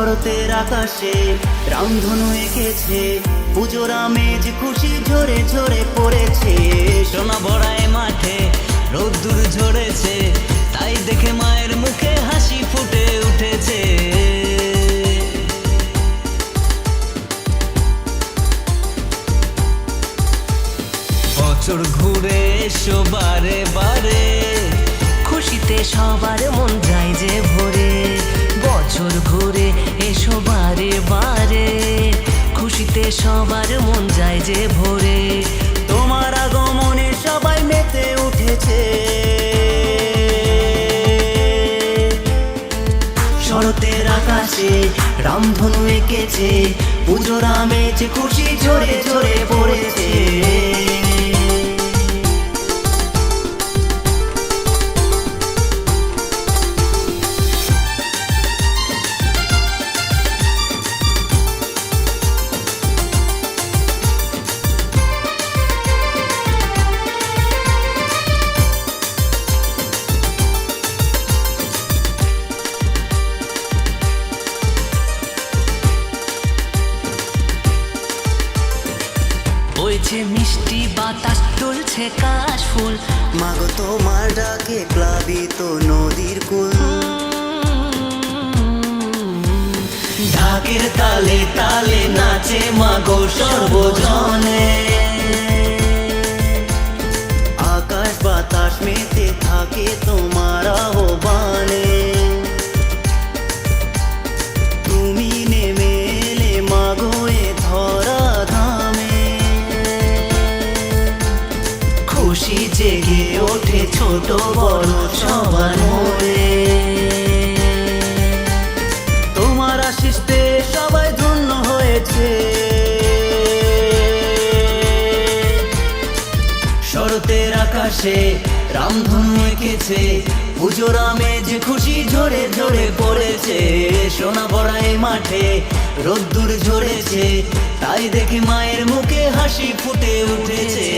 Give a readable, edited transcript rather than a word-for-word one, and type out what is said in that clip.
শরতের আকাশে রামধনু এঁকেছে, পুজোর আমেজ খুশি ঝরে ঝরে পড়েছে। সোনা ভরায় মাঠে রোদ্দুর ঝরেছে, তাই দেখে মায়ের মুখে হাসি ফুটে উঠেছে। বছর ঘুরে এসো বারে বারে, খুশিতে সবার মন যায় যে ভরে। বছর ঘুরে এসো বারে বারে, খুশিতে সবার মন যায় যে ভরে। তোমার আগমনে সবাই মেতে উঠেছে, শরতের আকাশে রামধনু এঁকেছে, পুজোর আমেজ খুশি ঝরে ঝরে পড়েছে। বইছে মিষ্টি বাতাস, দুলছে কাশফুল। মাগো তোমার ডাকে প্লাবিত নদীর কুল, ঢাকের তালে তালে নাচে মাগো সর্বজনে। আকাশ বাতাস মেতে থাকে তোমার আহ্বানে, তুমি নেমে এলে মাগো এ ধরা ধামে। খুশি জেগে ওঠে ছোট বড় সবার মনে, তোমার আশিসতে সবাই ধন্য হয়েছে। শরতের আকাশে রামধনু এঁকেছে, পুজোর আমেজ খুশি ঝরে ঝরে পড়েছে। সোনা ভরায় মাঠে রোদ্দুর ঝরেছে, তাই দেখে মায়ের মুখে হাসি ফুটে উঠেছে।